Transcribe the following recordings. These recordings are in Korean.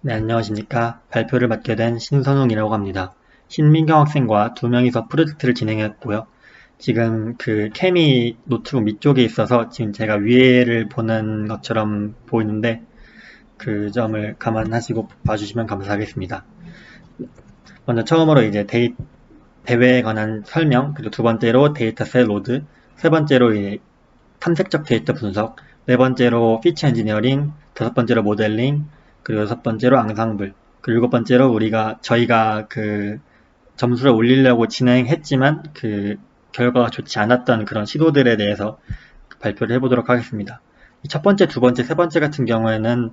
네, 안녕하십니까. 발표를 맡게 된 신선웅이라고 합니다. 신민경 학생과 두 명이서 프로젝트를 진행했고요. 지금 그 케미 노트북 밑쪽에 있어서 지금 제가 위에를 보는 것처럼 보이는데 그 점을 감안하시고 봐주시면 감사하겠습니다. 먼저 처음으로 이제 대회에 관한 설명, 그리고 두 번째로 데이터셋 로드, 세 번째로 이제 탐색적 데이터 분석, 네 번째로 피처 엔지니어링, 다섯 번째로 모델링, 그리고 여섯 번째로 앙상블, 그리고 일곱 번째로 저희가 그 점수를 올리려고 진행했지만 그 결과가 좋지 않았던 그런 시도들에 대해서 발표를 해보도록 하겠습니다. 첫 번째, 두 번째, 세 번째 같은 경우에는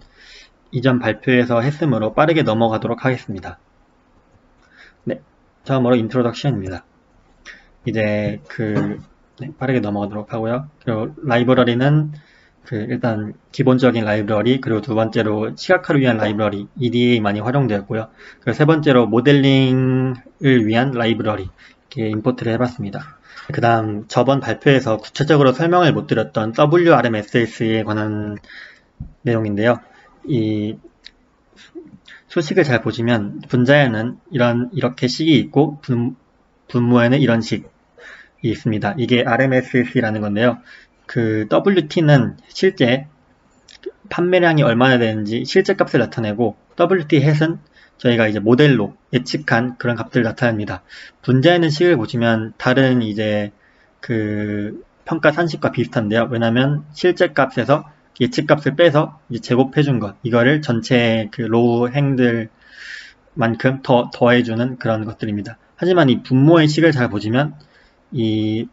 이전 발표에서 했으므로 빠르게 넘어가도록 하겠습니다. 네, 처음으로 인트로덕션입니다. 이제 빠르게 넘어가도록 하고요. 그리고 라이브러리는 일단 기본적인 라이브러리, 그리고 두 번째로 시각화를 위한 라이브러리 EDA 많이 활용되었고요. 그리고 세 번째로 모델링을 위한 라이브러리 이렇게 임포트를 해봤습니다. 그 다음 저번 발표에서 구체적으로 설명을 못 드렸던 WRMSS에 관한 내용인데요. 이 소식을 잘 보시면 분자에는 이렇게 식이 있고 분모에는 이런 식이 있습니다. 이게 RMSS라는 건데요. 그 WT는 실제 판매량이 얼마나 되는지 실제 값을 나타내고 WT 햇은 저희가 이제 모델로 예측한 그런 값들을 나타냅니다. 분자에는 식을 보시면 다른 이제 그 평가 산식과 비슷한데요. 왜냐하면 실제 값에서 예측 값을 빼서 이제 제곱해 준 것, 이거를 전체 그 로우 행들만큼 더해주는 그런 것들입니다. 하지만 이 분모의 식을 잘 보시면 이게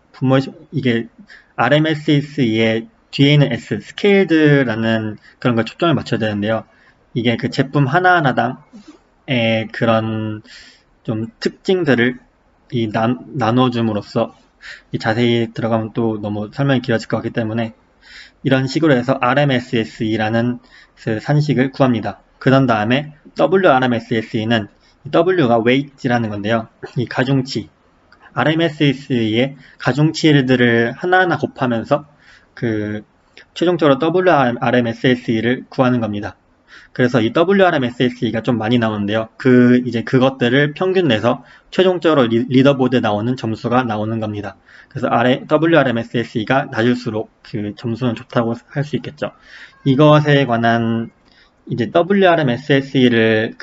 RMSS의 뒤에 있는 S, 스케일드라는 그런 걸 초점을 맞춰야 되는데요. 이게 그 제품 하나하나당의 그런 좀 특징들을 나눠줌으로써 자세히 들어가면 또 너무 설명이 길어질 것 같기 때문에 이런 식으로 해서 RMSSE라는 그 산식을 구합니다. 그런 다음에 WRMSSE는 W가 weight라는 건데요. 이 가중치, RMSS의 가중치들을 하나하나 곱하면서 최종적으로 WRMSSE를 구하는 겁니다. 그래서 이 WRMSSE가 좀 많이 나오는데요. 이제 그것들을 평균 내서 최종적으로 리더보드에 나오는 점수가 나오는 겁니다. 그래서 WRMSSE가 낮을수록 그 점수는 좋다고 할 수 있겠죠. 이것에 관한 이제 WRMSSE를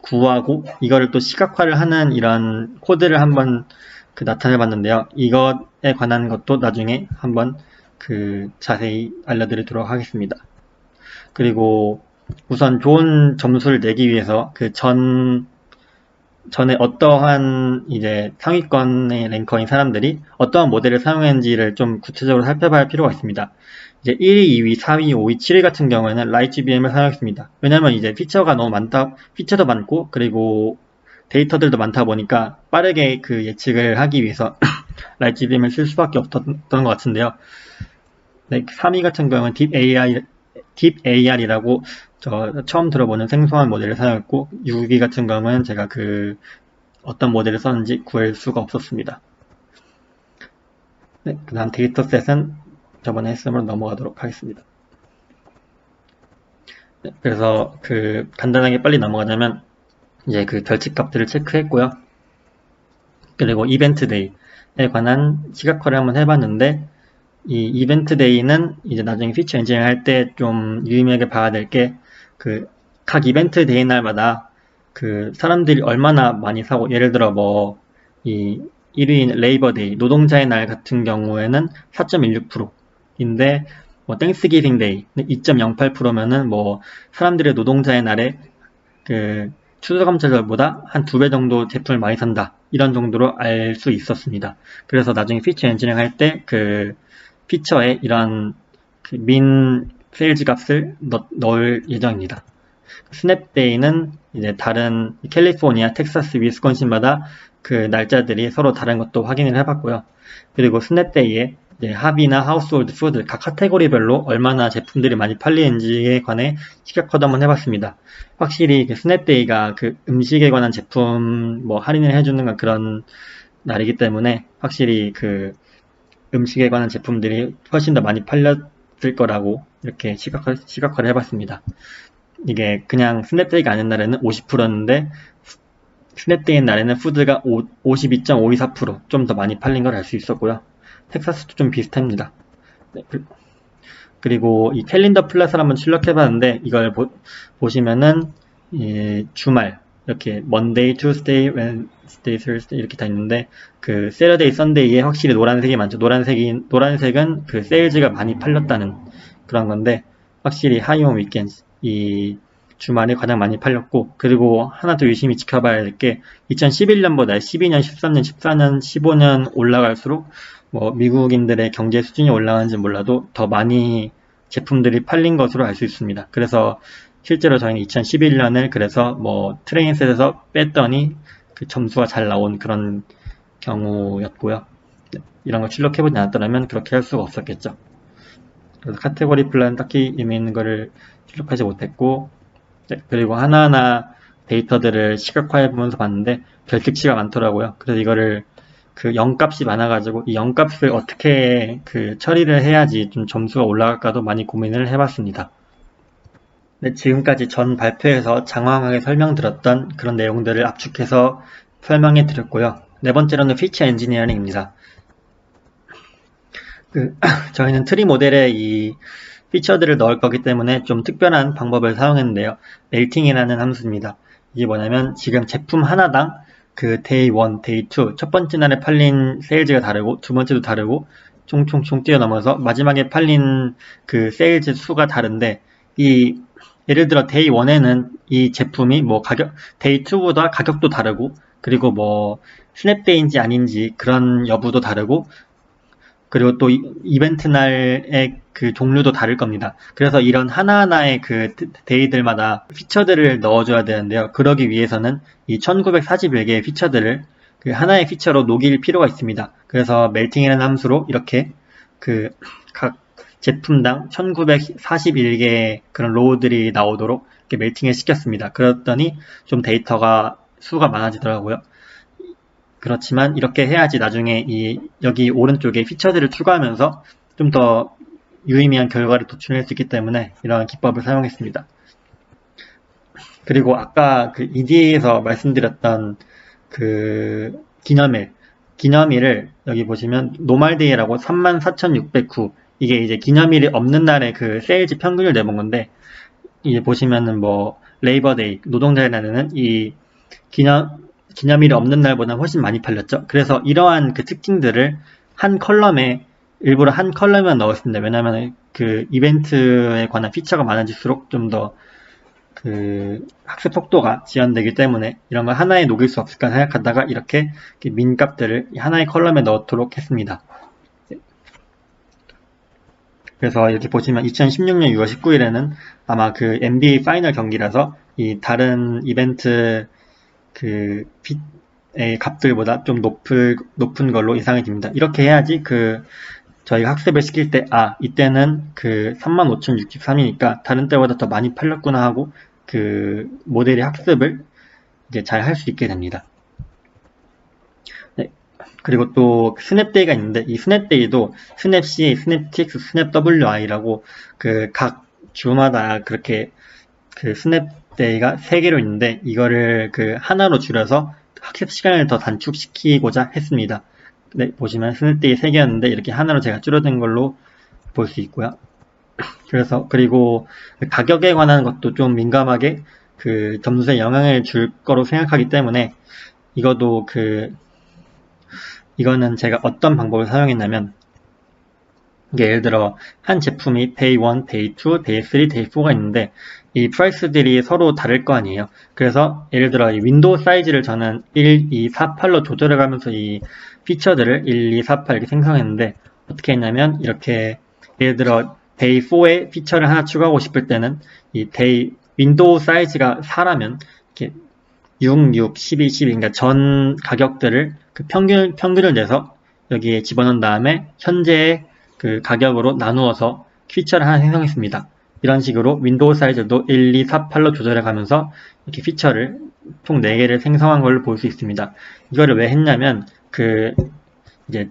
구하고 이거를 또 시각화를 하는 이런 코드를 한번 나타내 봤는데요. 이것에 관한 것도 나중에 한번 자세히 알려드리도록 하겠습니다. 그리고 우선 좋은 점수를 내기 위해서 전에 어떠한 이제 상위권의 랭커인 사람들이 어떠한 모델을 사용했는지를 좀 구체적으로 살펴봐야 할 필요가 있습니다. 이제 1위, 2위, 4위, 5위, 7위 같은 경우에는 라이트BM을 사용했습니다. 왜냐면 이제 피처가 너무 피처도 많고, 그리고 데이터들도 많다 보니까 빠르게 예측을 하기 위해서 라이트BM을 쓸 수밖에 없었던 것 같은데요. 네, 3위 같은 경우는 딥AR이라고 처음 들어보는 생소한 모델을 사용했고, 6위 같은 경우는 제가 어떤 모델을 썼는지 구할 수가 없었습니다. 네, 그 다음 데이터셋은 저번에 했으므로 넘어가도록 하겠습니다. 네, 그래서 간단하게 빨리 넘어가자면 이제 결집값들을 체크했고요. 그리고 이벤트 데이에 관한 시각화를 한번 해봤는데, 이 이벤트 데이는 이제 나중에 피처 엔지니어링 할 때 좀 유의미하게 봐야 될 게 각 이벤트 데이 날마다 사람들이 얼마나 많이 사고, 예를 들어 이 1위인 레이버 데이, 노동자의 날 같은 경우에는 4.16%인데 땡스기빙 데이 2.08%면은 사람들의 노동자의 날에 추수감사절보다 한 2배 정도 제품을 많이 산다, 이런 정도로 알 수 있었습니다. 그래서 나중에 피처 엔지니어링 할 때 피처에 이런 민 세일즈 값을 넣을 예정입니다. 스냅데이는 이제 다른 캘리포니아, 텍사스, 위스콘신마다 날짜들이 서로 다른 것도 확인을 해봤고요. 그리고 스냅데이에 합의나 하우스홀드 푸드 각 카테고리별로 얼마나 제품들이 많이 팔리는지에 관해 시각화도 한번 해봤습니다. 확실히 스냅데이가 음식에 관한 제품 할인을 해주는 그런 날이기 때문에 확실히 음식에 관한 제품들이 훨씬 더 많이 팔렸을 거라고 이렇게 시각화를 해봤습니다. 이게 그냥 스냅데이가 아닌 날에는 50%였는데 스냅데이인 날에는 푸드가 52.524% 좀 더 많이 팔린 걸 알 수 있었고요. 텍사스도 좀 비슷합니다. 네, 그리고 이 캘린더 플랫을 한번 출력해봤는데 이걸 보시면은 주말 이렇게 Monday, Tuesday, Wednesday, Thursday 이렇게 다 있는데 그 Saturday, Sunday에 확실히 노란색이 많죠. 노란색은 그 세일즈가 많이 팔렸다는 그런 건데 확실히 하이온 위켄드 이 주말에 가장 많이 팔렸고 그리고 하나 더 유심히 지켜봐야 할 게 2011년보다 12년, 13년, 14년, 15년 올라갈수록 뭐 미국인들의 경제 수준이 올라가는지 몰라도 더 많이 제품들이 팔린 것으로 알 수 있습니다. 그래서 실제로 저희는 2011년을 그래서 뭐 트레인셋에서 뺐더니 그 점수가 잘 나온 그런 경우였고요. 이런 걸 출력해보지 않았더라면 그렇게 할 수가 없었겠죠. 그래서 카테고리 플랜 딱히 의미 있는 거를 출력하지 못했고 그리고 하나하나 데이터들을 시각화해보면서 봤는데 별특치가 많더라고요. 그래서 이거를 그 0값이 많아가지고 이 0값을 어떻게 그 처리를 해야지 좀 점수가 올라갈까도 많이 고민을 해봤습니다. 네, 지금까지 전 발표에서 장황하게 설명드렸던 그런 내용들을 압축해서 설명해 드렸고요. 네 번째로는 피처 엔지니어링입니다. 저희는 트리 모델에 이 피처들을 넣을 거기 때문에 좀 특별한 방법을 사용했는데요. 멜팅이라는 함수입니다. 이게 뭐냐면 지금 제품 하나당 그 데이 1, 데이 2, 첫 번째 날에 팔린 세일즈가 다르고 두 번째도 다르고 총총총 뛰어넘어서 마지막에 팔린 그 세일즈 수가 다른데 이 예를 들어 데이 1에는 이 제품이 뭐 데이 2보다 가격도 다르고 그리고 뭐 스냅데이인지 아닌지 그런 여부도 다르고 그리고 또 이벤트 날의 그 종류도 다를 겁니다. 그래서 이런 하나하나의 그 데이들마다 피처들을 넣어줘야 되는데요. 그러기 위해서는 이 1941개의 피처들을 그 하나의 피처로 녹일 필요가 있습니다. 그래서 멜팅이라는 함수로 이렇게 그 각 제품당 1941개의 그런 로우들이 나오도록 이렇게 멜팅을 시켰습니다. 그랬더니 좀 데이터가 수가 많아지더라고요. 그렇지만 이렇게 해야지 나중에 여기 오른쪽에 피처들을 추가하면서 좀 더 유의미한 결과를 도출할 수 있기 때문에 이러한 기법을 사용했습니다. 그리고 아까 그 EDA에서 말씀드렸던 그 기념일을 여기 보시면 노멀데이라고 34,609 이게 이제 기념일이 없는 날에 그 세일즈 평균을 내본 건데 이게 보시면은 뭐 레이버데이 노동자의 날에는 이 기념일이 없는 날보다 훨씬 많이 팔렸죠. 그래서 이러한 그 특징들을 일부러 한 컬럼에만 넣었습니다. 왜냐하면 그 이벤트에 관한 피처가 많아질수록 좀 더 그 학습 속도가 지연되기 때문에 이런 걸 하나에 녹일 수 없을까 생각하다가 이렇게 민값들을 하나의 컬럼에 넣도록 했습니다. 그래서 이렇게 보시면 2016년 6월 19일에는 아마 그 NBA 파이널 경기라서 이 다른 이벤트 의 값들보다 좀 높은 걸로 예상이 됩니다. 이렇게 해야지 저희가 학습을 시킬 때, 이때는 그 35,063이니까 다른 때보다 더 많이 팔렸구나 하고 그 모델의 학습을 이제 잘 할 수 있게 됩니다. 네. 그리고 또 스냅데이가 있는데 이 스냅데이도 스냅C, 스냅틱스, 스냅WI라고 그 각 주마다 그렇게 그 스냅데이가 3개로 있는데 이거를 그 하나로 줄여서 학습 시간을 더 단축시키고자 했습니다. 네, 보시면 스냅데이 3개였는데 이렇게 하나로 제가 줄어든 걸로 볼 수 있고요. 그리고 가격에 관한 것도 좀 민감하게 그 점수에 영향을 줄 거로 생각하기 때문에 이거는 제가 어떤 방법을 사용했냐면 예를 들어 한 제품이 Day 1, Day 2, Day 3, Day 4가 있는데 이 프라이스들이 서로 다를 거 아니에요. 그래서 예를 들어 이 윈도우 사이즈를 저는 1, 2, 4, 8로 조절해가면서 이 피처들을 1, 2, 4, 8 이렇게 생성했는데 어떻게 했냐면 이렇게 예를 들어 Day 4에 피처를 하나 추가하고 싶을 때는 윈도우 사이즈가 4라면 이렇게 6, 6, 12, 12 그러니까 전 가격들을 그 평균을 내서 여기에 집어넣은 다음에 현재의 그 가격으로 나누어서 피처를 하나 생성했습니다. 이런 식으로 윈도우 사이즈도 1, 2, 4, 8로 조절해가면서 이렇게 피처를 총 4개를 생성한 걸로 볼 수 있습니다. 이거를 왜 했냐면 이제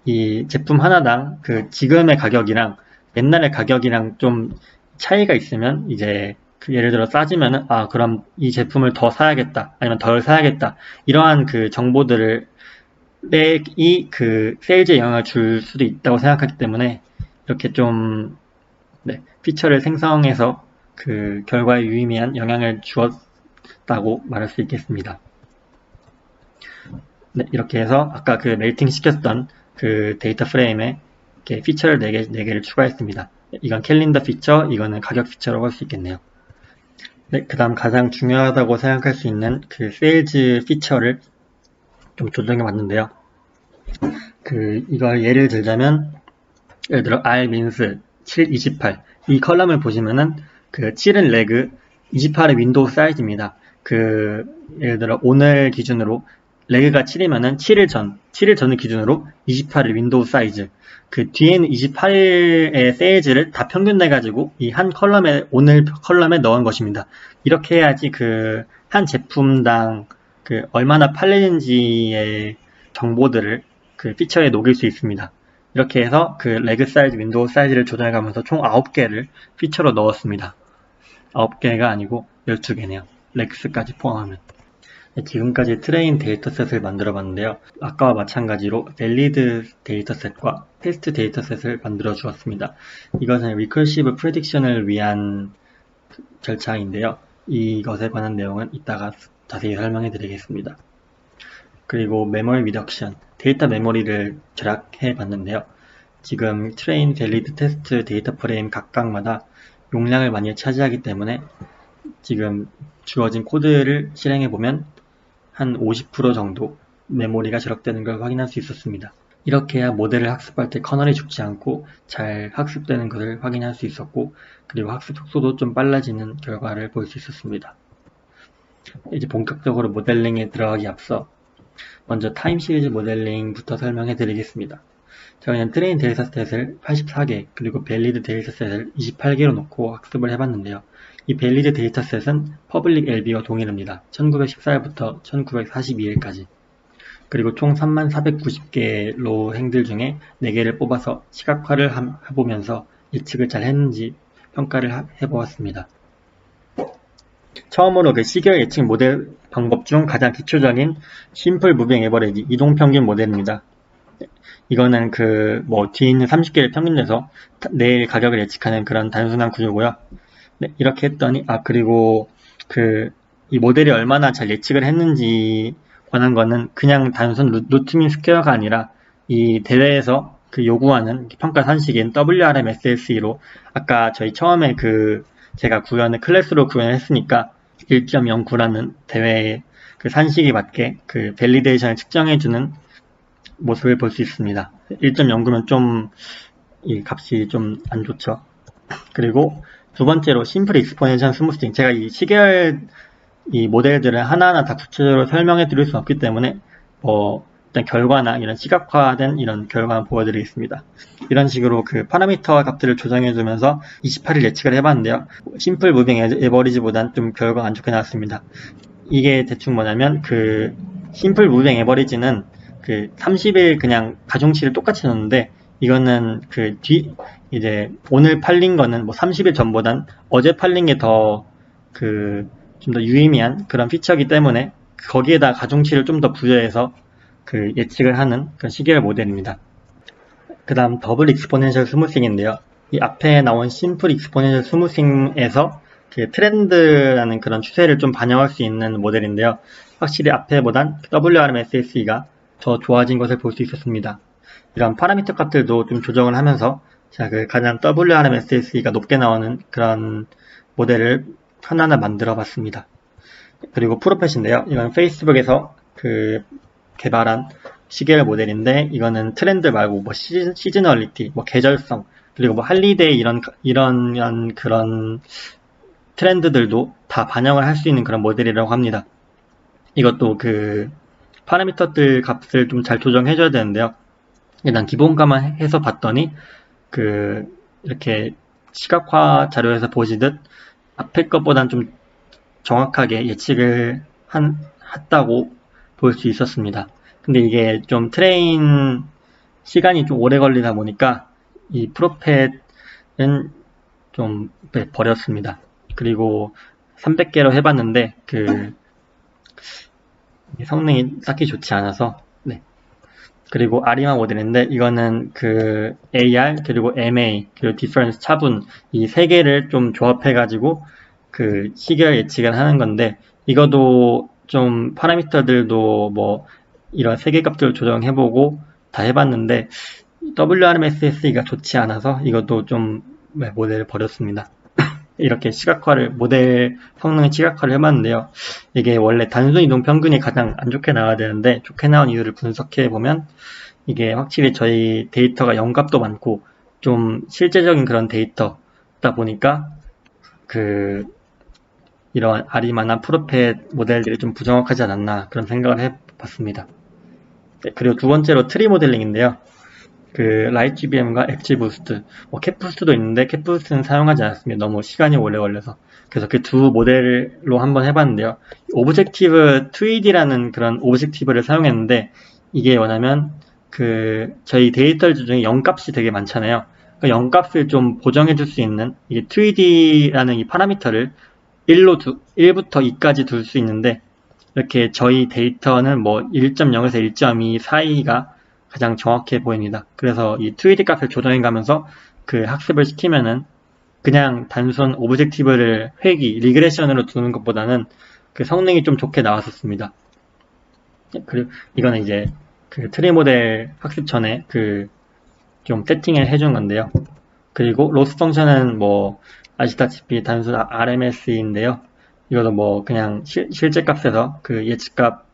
이 제품 하나당 그 지금의 가격이랑 옛날의 가격이랑 좀 차이가 있으면 이제 그 예를 들어 싸지면은 그럼 이 제품을 더 사야겠다 아니면 덜 사야겠다 이러한 그 정보들을 그 세일즈에 영향을 줄 수도 있다고 생각하기 때문에 이렇게 좀 피처를 생성해서 그 결과에 유의미한 영향을 주었다고 말할 수 있겠습니다. 이렇게 해서 아까 그 멜팅 시켰던 그 데이터 프레임에 이렇게 피처를 4개를 추가했습니다. 이건 캘린더 피처, 이거는 가격 피처라고 할 수 있겠네요. 그 다음 가장 중요하다고 생각할 수 있는 그 세일즈 피처를 좀 조정해 봤는데요. 이걸 예를 들자면, 예를 들어 rmins 728 이 컬럼을 보시면은 그 7은 레그, 28은 윈도우 사이즈입니다. 예를 들어 오늘 기준으로 레그가 7이면은 7일 전을 기준으로 28일 윈도우 사이즈. 그 뒤에는 28일의 세일즈를 다 평균내가지고 이 한 컬럼에, 오늘 컬럼에 넣은 것입니다. 이렇게 해야지 한 제품당 얼마나 팔리는지의 정보들을 그 피처에 녹일 수 있습니다. 이렇게 해서 레그 사이즈, 윈도우 사이즈를 조정해가면서 총 9개를 피처로 넣었습니다. 9개가 아니고 12개네요. 렉스까지 포함하면. 지금까지 트레인 데이터셋을 만들어 봤는데요. 아까와 마찬가지로 밸리드 데이터셋과 테스트 데이터셋을 만들어 주었습니다. 이것은 리커시브 프레딕션을 위한 절차인데요. 이것에 관한 내용은 이따가 자세히 설명해 드리겠습니다. 그리고 메모리 리덕션, 데이터 메모리를 절약해 봤는데요. 지금 트레인, 밸리드, 테스트 데이터 프레임 각각마다 용량을 많이 차지하기 때문에 지금 주어진 코드를 실행해 보면 한 50% 정도 메모리가 절약되는 걸 확인할 수 있었습니다. 이렇게 해야 모델을 학습할 때 커널이 죽지 않고 잘 학습되는 것을 확인할 수 있었고, 그리고 학습 속도도 좀 빨라지는 결과를 볼 수 있었습니다. 이제 본격적으로 모델링에 들어가기 앞서 먼저 타임 시리즈 모델링부터 설명해 드리겠습니다. 저희는 트레인 데이터셋을 84개 그리고 밸리드 데이터셋을 28개로 놓고 학습을 해봤는데요. 이 밸리드 데이터셋은 퍼블릭 LB와 동일합니다. 1914일부터 1942일까지. 그리고 총 3490개의 로 행들 중에 4개를 뽑아서 시각화를 해보면서 예측을 잘 했는지 평가를 해보았습니다. 처음으로 시계열 예측 모델 방법 중 가장 기초적인 심플 무빙 에버리지 이동평균 모델입니다. 이거는 뒤에 있는 30개를 평균내서 내일 가격을 예측하는 그런 단순한 구조고요. 이렇게 했더니, 그리고 이 모델이 얼마나 잘 예측을 했는지 관한 거는 그냥 단순 루트민 스퀘어가 아니라 이 대회에서 요구하는 평가 산식인 WRM-SSE로 아까 저희 처음에 제가 클래스로 구현을 했으니까 1.09라는 대회의 산식에 맞게 밸리데이션을 측정해주는 모습을 볼 수 있습니다. 1.09면 이 값이 좀 안 좋죠. 그리고 두 번째로 심플 익스포넨셜 스무싱. 제가 이 시계열 이 모델들을 하나하나 다 구체적으로 설명해 드릴 수 없기 때문에 일단 결과나 이런 시각화된 이런 결과만 보여드리겠습니다. 이런 식으로 파라미터 값들을 조정해 주면서 28일 예측을 해봤는데요. 심플 무빙 에버리지보단 좀 결과가 안 좋게 나왔습니다. 이게 대충 뭐냐면 심플 무빙 에버리지는 30일 그냥 가중치를 똑같이 넣는데, 이거는 이제 오늘 팔린 거는 30일 전보단 어제 팔린 게 좀 더 유의미한 그런 피처이기 때문에 거기에다 가중치를 좀 더 부여해서 예측을 하는 그런 시계열 모델입니다. 그 다음 더블 익스포넨셜 스무싱인데요. 이 앞에 나온 심플 익스포넨셜 스무싱에서 트렌드라는 그런 추세를 좀 반영할 수 있는 모델인데요. 확실히 앞에보단 WRM-SSE가 더 좋아진 것을 볼 수 있었습니다. 이런 파라미터 값들도 좀 조정을 하면서 제가 가장 WRM-SSE가 높게 나오는 그런 모델을 하나하나 만들어 봤습니다. 그리고 프로펫인데요. 이건 페이스북에서 개발한 시계열 모델인데, 이거는 트렌드 말고 시즈널리티, 계절성, 그리고 할리데이 이런 그런 트렌드들도 다 반영을 할 수 있는 그런 모델이라고 합니다. 이것도 파라미터들 값을 좀 잘 조정해줘야 되는데요. 일단 기본값만 해서 봤더니 이렇게 시각화 자료에서 보시듯 앞에 것보단 좀 정확하게 예측을 했다고 볼 수 있었습니다. 근데 이게 좀 트레인 시간이 좀 오래 걸리다 보니까 이 프로펫은 좀 버렸습니다. 그리고 300개로 해봤는데 성능이 딱히 좋지 않아서. 네. 그리고 아리마 모델인데 이거는 AR 그리고 MA 그리고 디퍼런스 차분 이 세 개를 좀 조합해가지고 시계열 예측을 하는 건데, 이것도 좀 파라미터들도 뭐 이런 세 개 값들을 조정해보고 다 해봤는데 WRMSSE가 좋지 않아서 이것도 좀 모델을 버렸습니다. 이렇게 모델 성능의 시각화를 해봤는데요. 이게 원래 단순 이동 평균이 가장 안 좋게 나와야 되는데, 좋게 나온 이유를 분석해보면 이게 확실히 저희 데이터가 영값도 많고 좀 실제적인 그런 데이터다 보니까 이런 아리마나 프로펫 모델들이 좀 부정확하지 않았나 그런 생각을 해봤습니다. 네, 그리고 두 번째로 트리 모델링인데요. 라이트GBM과 엑지부스트, 캡부스트도 있는데 캡부스트는 사용하지 않았습니다. 너무 시간이 오래 걸려서. 그래서 그 두 모델로 한번 해봤는데요. 오브젝티브 2D라는 그런 오브젝티브를 사용했는데, 이게 뭐냐면 저희 데이터 중에 0값이 되게 많잖아요. 그 0값을 좀 보정해줄 수 있는 이게 2D라는 이 파라미터를 1부터 2까지 둘 수 있는데, 이렇게 저희 데이터는 뭐 1.0에서 1.2 사이가 가장 정확해 보입니다. 그래서 이 2D 값을 조정해 가면서 학습을 시키면은 그냥 단순 오브젝티브를 리그레션으로 두는 것보다는 성능이 좀 좋게 나왔었습니다. 그리고 이거는 이제 트리 모델 학습 전에 좀 세팅을 해준 건데요. 그리고 로스 펑션은 뭐 아시다시피 단순 RMS인데요. 이것도 뭐 그냥 실제 값에서 예측값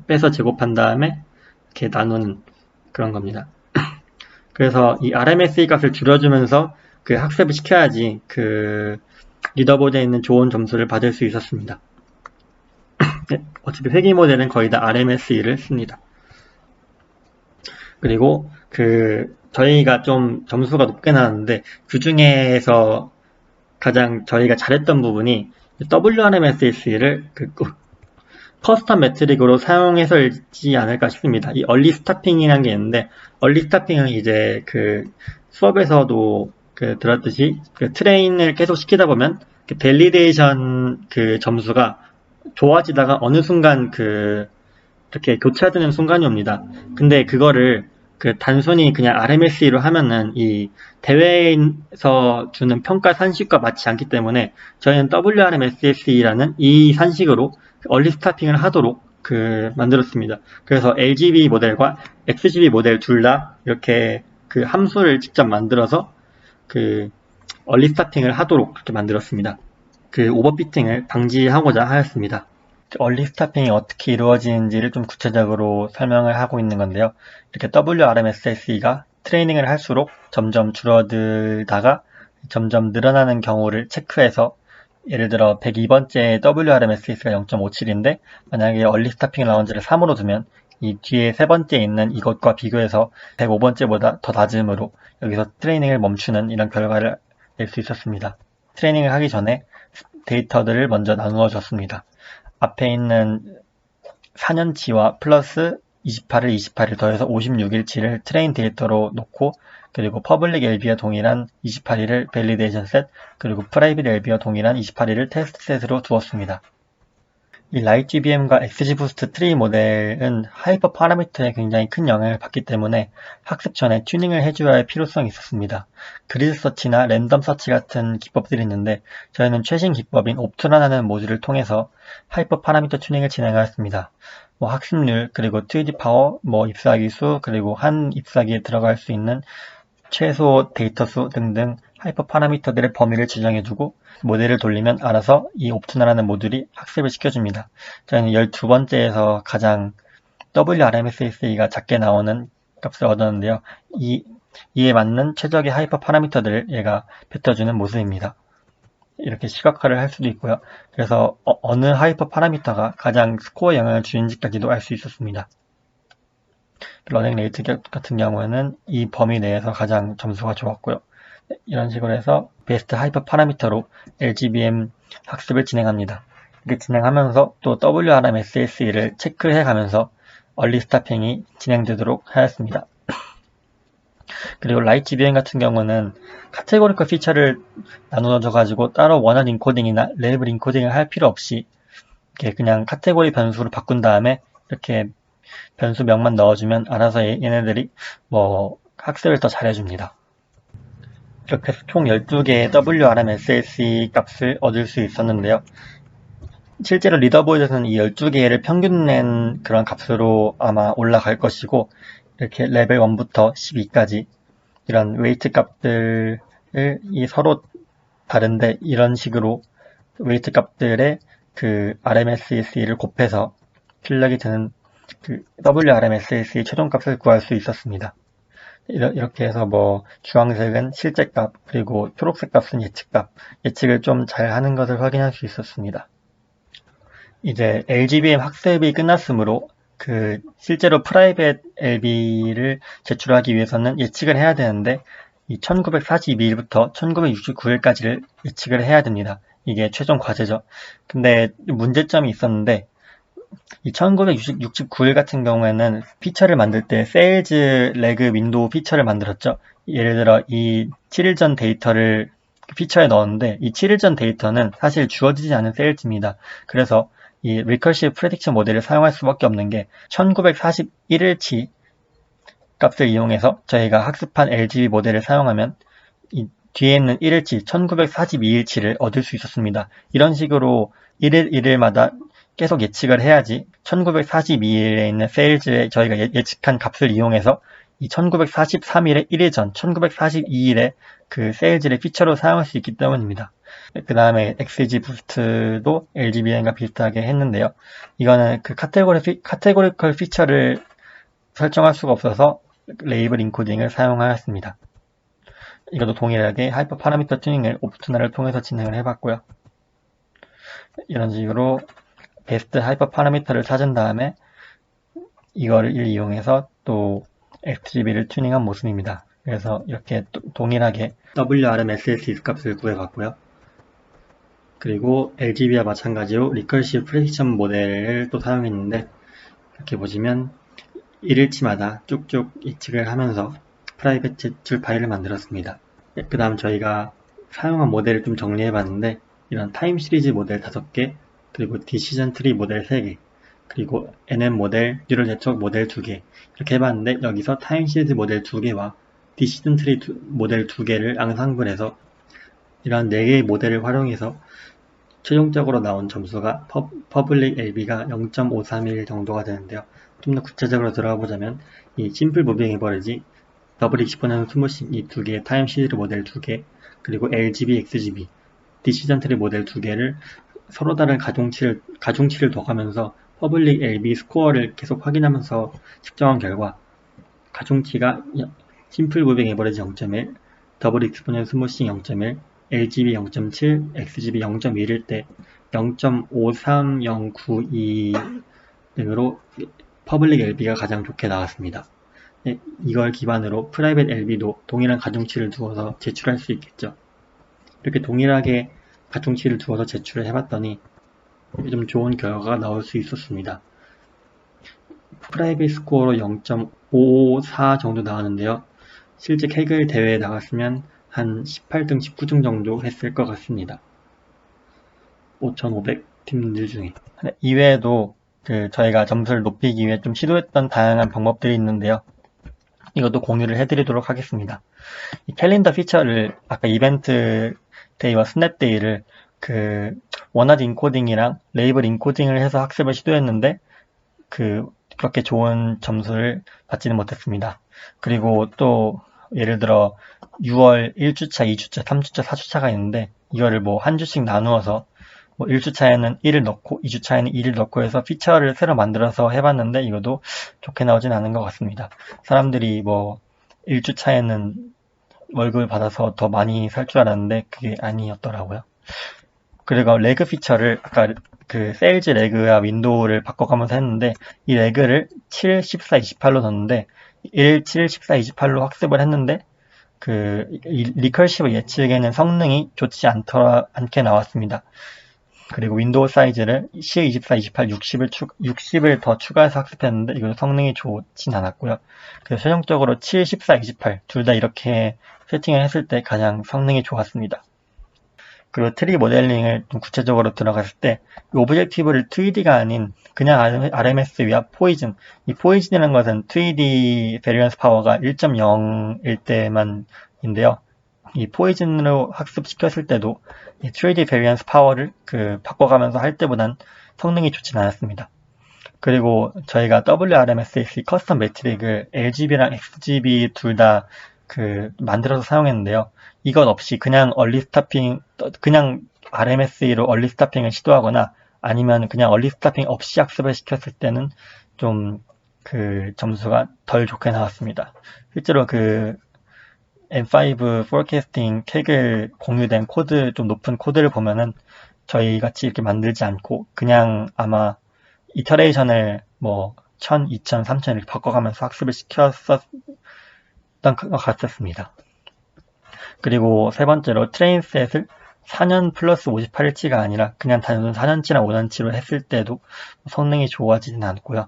빼서 제곱한 다음에 이렇게 나누는 그런 겁니다. 그래서 이 RMSE 값을 줄여주면서 학습을 시켜야지 리더보드에 있는 좋은 점수를 받을 수 있었습니다. 네, 어차피 회귀 모델은 거의 다 RMSE를 씁니다. 그리고 저희가 좀 점수가 높게 나왔는데 그 중에서 가장 저희가 잘했던 부분이 WRMSE를 커스텀 매트릭으로 사용해서일지 않을까 싶습니다. 이 얼리 스타핑이라는 게 있는데, 얼리 스타핑은 이제 수업에서도 들었듯이 트레인을 계속 시키다 보면 밸리데이션 점수가 좋아지다가 어느 순간 이렇게 교차되는 순간이 옵니다. 근데 그거를 단순히 그냥 RMSE로 하면은 이 대회에서 주는 평가 산식과 맞지 않기 때문에 저희는 WRMSSE라는 이 산식으로 얼리 스타핑을 하도록 만들었습니다. 그래서 LGB 모델과 XGB 모델 둘 다 이렇게 함수를 직접 만들어서 얼리 스타핑을 하도록 그렇게 만들었습니다. 오버피팅을 방지하고자 하였습니다. 얼리 스타핑이 어떻게 이루어지는지를 좀 구체적으로 설명을 하고 있는 건데요. 이렇게 WRMSSE가 트레이닝을 할수록 점점 줄어들다가 점점 늘어나는 경우를 체크해서, 예를 들어 102번째 WRMSS가 0.57인데 만약에 얼리 스타핑 라운지를 3으로 두면 이 뒤에 세 번째 있는 이것과 비교해서 105번째보다 더 낮음으로 여기서 트레이닝을 멈추는 이런 결과를 낼 수 있었습니다. 트레이닝을 하기 전에 데이터들을 먼저 나누어 줬습니다. 앞에 있는 4년치와 플러스 28을 더해서 56일치를 트레인 데이터로 놓고, 그리고 퍼블릭 LB와 동일한 28일을 밸리데이션 셋, 그리고 프라이빗 LB와 동일한 28일을 테스트 셋으로 두었습니다. 이 라이트GBM과 XGBoost 트리 모델은 하이퍼 파라미터에 굉장히 큰 영향을 받기 때문에 학습 전에 튜닝을 해줘야 할 필요성이 있었습니다. 그리드 서치나 랜덤 서치 같은 기법들이 있는데 저희는 최신 기법인 옵트라라는 모듈을 통해서 하이퍼 파라미터 튜닝을 진행하였습니다. 학습률, 그리고 2D 파워, 입사기 수, 그리고 한 입사기에 들어갈 수 있는 최소 데이터 수 등등 하이퍼 파라미터들의 범위를 지정해주고 모델을 돌리면 알아서 이 옵트나라는 모듈이 학습을 시켜줍니다. 저희는 12번째에서 가장 WRMSSE가 작게 나오는 값을 얻었는데요. 이에 맞는 최적의 하이퍼 파라미터들을 얘가 뱉어주는 모습입니다. 이렇게 시각화를 할 수도 있고요. 그래서 어느 하이퍼 파라미터가 가장 스코어에 영향을 주는지까지도 알 수 있었습니다. 러닝 레이트 같은 경우에는 이 범위 내에서 가장 점수가 좋았고요. 이런 식으로 해서 베스트 하이퍼 파라미터로 LGBM 학습을 진행합니다. 이렇게 진행하면서 또 WRMSSE를 체크해 가면서 얼리 스타핑이 진행되도록 하였습니다. 그리고 라이트비행 같은 경우는 카테고리컬 피처를 나누어져 가지고 따로 원활 인코딩이나 레이블 인코딩을 할 필요 없이 이렇게 그냥 카테고리 변수로 바꾼 다음에 이렇게 변수명만 넣어주면 알아서 얘네들이 뭐 학습을 더 잘해줍니다. 이렇게 해서 총 12개의 WRMSLC 값을 얻을 수 있었는데요. 실제로 리더보드에서는 이 12개를 평균 낸 그런 값으로 아마 올라갈 것이고, 이렇게 레벨 1부터 12까지 이런 웨이트 값들이 서로 다른데, 이런 식으로 웨이트 값들의 그 RMSEC를 곱해서 출력이 되는 그 WRMSEC 최종값을 구할 수 있었습니다. 이렇게 해서 뭐 주황색은 실제값, 그리고 초록색 값은 예측값, 예측을 좀 잘 하는 것을 확인할 수 있었습니다. 이제 LGBM 학습이 끝났으므로 그 실제로 프라이빗 LB를 제출하기 위해서는 예측을 해야 되는데, 이 1942일부터 1969일까지를 예측을 해야 됩니다. 이게 최종 과제죠. 근데 문제점이 있었는데, 이 1969일 같은 경우에는 피처를 만들 때 세일즈 레그 윈도우 피처를 만들었죠. 예를 들어 이 7일 전 데이터를 피처에 넣었는데, 이 7일 전 데이터는 사실 주어지지 않은 세일즈입니다. 그래서 이 리커시브 프레딕션 모델을 사용할 수밖에 없는 게 1941일치 값을 이용해서 저희가 학습한 LGB 모델을 사용하면 이 뒤에 있는 1일치 1942일치를 얻을 수 있었습니다. 이런 식으로 1일 1일마다 계속 예측을 해야지 1942일에 있는 세일즈에 저희가 예측한 값을 이용해서 이 1943일의 1일 전 1942일에 그 세일즈를 피처로 사용할 수 있기 때문입니다. 그 다음에 XG 부스트도 LGBM과 비슷하게 했는데요. 이거는 그 카테고리컬 피처를 설정할 수가 없어서 레이블 인코딩을 사용하였습니다. 이것도 동일하게 하이퍼 파라미터 튜닝을 오프투나를 통해서 진행을 해봤고요. 이런 식으로 베스트 하이퍼 파라미터를 찾은 다음에 이거를 이용해서 또 XGB를 튜닝한 모습입니다. 그래서 이렇게 동일하게 WRMSLC 값을 구해봤고요. 그리고 LGB와 마찬가지로 리커시브 프레딕션 모델을 또 사용했는데, 이렇게 보시면 1일치마다 쭉쭉 예측을 하면서 프라이빗 제출 파일을 만들었습니다. 그 다음 저희가 사용한 모델을 좀 정리해봤는데, 이런 타임 시리즈 모델 5개, 그리고 디시전 트리 모델 3개, 그리고 NM 모델, 뉴럴 네트워크 모델 2개 이렇게 해봤는데, 여기서 타임 시리즈 모델 2개와 디시전 트리 모델 2개를 앙상블해서 이런 4개의 모델을 활용해서 최종적으로 나온 점수가 퍼블릭 LB가 0.531 정도가 되는데요. 좀 더 구체적으로 들어가 보자면 이 심플 무빙 에버리지, 더블 익스포넨셜 스무싱 이 2개의 타임 시리즈 모델 2개, 그리고 LGB, XGB, 디시전 트리 모델 2개를 서로 다른 가중치를 더하면서 퍼블릭 LB 스코어를 계속 확인하면서 측정한 결과, 가중치가 심플 무빙 에버리지 0.1, 더블 익스포넨셜 스무싱 0.1, LGB 0.7, XGB 0.1일 때 0.53092 등으로 퍼블릭 LB가 가장 좋게 나왔습니다. 이걸 기반으로 프라이빗 LB도 동일한 가중치를 두어서 제출할 수 있겠죠. 이렇게 동일하게 가중치를 두어서 제출을 해봤더니 좀 좋은 결과가 나올 수 있었습니다. 프라이빗 스코어로 0.54 정도 나왔는데요. 실제 케글 대회에 나갔으면 한 18등, 19등 정도 했을 것 같습니다. 5,500 팀들 중에. 이외에도 저희가 점수를 높이기 위해 좀 시도했던 다양한 방법들이 있는데요. 이것도 공유를 해드리도록 하겠습니다. 이 캘린더 피처를 아까 이벤트 데이와 스냅 데이를 원하드 인코딩이랑 레이블 인코딩을 해서 학습을 시도했는데 그렇게 좋은 점수를 받지는 못했습니다. 그리고 또 예를 들어 6월 1주차, 2주차, 3주차, 4주차가 있는데, 이거를 뭐 한 주씩 나누어서 뭐 1주차에는 1을 넣고 2주차에는 2를 넣고 해서 피처를 새로 만들어서 해봤는데, 이것도 좋게 나오진 않은 것 같습니다. 사람들이 뭐 1주차에는 월급을 받아서 더 많이 살 줄 알았는데 그게 아니었더라고요. 그리고 레그 피처를 아까 세일즈 레그와 윈도우를 바꿔가면서 했는데, 이 레그를 7, 14, 28로 넣었는데 1, 7, 14, 28로 학습을 했는데 리커시브 예측에는 성능이 좋지 않게 나왔습니다. 그리고 윈도우 사이즈를 C, 24, 28, 60을 더 추가해서 학습했는데 이건 성능이 좋진 않았고요. 그래서 최종적으로 7, 14, 28 둘 다 이렇게 세팅을 했을 때 가장 성능이 좋았습니다. 그리고 트리 모델링을 좀 구체적으로 들어갔을 때 오브젝티브를 2D가 아닌 그냥 RMS 위와 포이즌, 이 포이즌이라는 것은 2D 베리언스 파워가 1.0일 때만인데요. 이 포이즌으로 학습시켰을 때도 이 3D 베리언스 파워를 바꿔가면서 할 때보단 성능이 좋진 않았습니다. 그리고 저희가 WRMSAC 커스텀 매트릭을 LGB랑 XGB 둘 다 만들어서 사용했는데요. 이것 없이 그냥 그냥 RMSE로 얼리 스타핑을 시도하거나 아니면 그냥 얼리 스타핑 없이 학습을 시켰을 때는 좀 점수가 덜 좋게 나왔습니다. 실제로 M5 포캐스팅 태그 공유된 코드, 좀 높은 코드를 보면은 저희 같이 이렇게 만들지 않고 그냥 아마 이터레이션을 1000, 2000, 3000 이렇게 바꿔가면서 학습을 시켰었던 것 같았습니다. 그리고 세 번째로 트레인셋을 4년 플러스 58일치가 아니라 그냥 단순 4년치나 5년치로 했을 때도 성능이 좋아지진 않고요.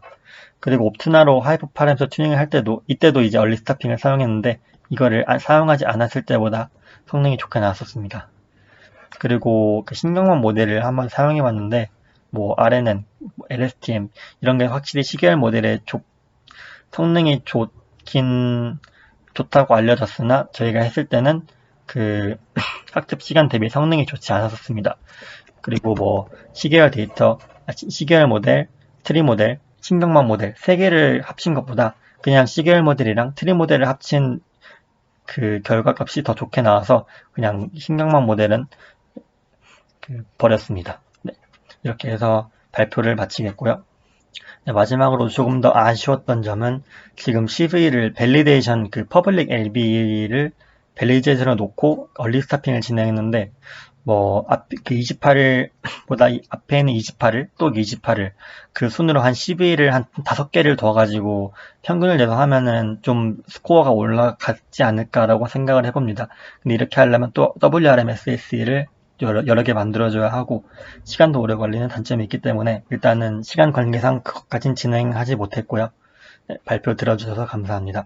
그리고 옵트나로 하이퍼 파램서 튜닝을 할 때도 이때도 이제 얼리 스타핑을 사용했는데 이거를 사용하지 않았을 때보다 성능이 좋게 나왔었습니다. 그리고 신경망 모델을 한번 사용해 봤는데 RNN, LSTM 이런 게 확실히 시계열 모델의 성능이 좋다고 알려졌으나 저희가 했을 때는 학습 시간 대비 성능이 좋지 않았었습니다. 그리고 시계열 데이터, 시계열 모델, 트리 모델, 신경망 모델 3개를 합친 것보다 그냥 시계열 모델이랑 트리 모델을 합친 결과값이 더 좋게 나와서 그냥 신경망 모델은 버렸습니다. 네, 이렇게 해서 발표를 마치겠고요. 네, 마지막으로 조금 더 아쉬웠던 점은 지금 CV를 밸리데이션 퍼블릭 LB를 밸리데이션으로 놓고 얼리 스타핑을 진행했는데 28일보다 앞에 있는 28일 또 28일 순으로 한 CV를 한 5개를 둬가지고 평균을 내서 하면은 좀 스코어가 올라갔지 않을까라고 생각을 해봅니다. 근데 이렇게 하려면 또 WRMSAC를 여러 개 만들어줘야 하고 시간도 오래 걸리는 단점이 있기 때문에 일단은 시간 관계상 그것까진 진행하지 못했고요. 네, 발표 들어주셔서 감사합니다.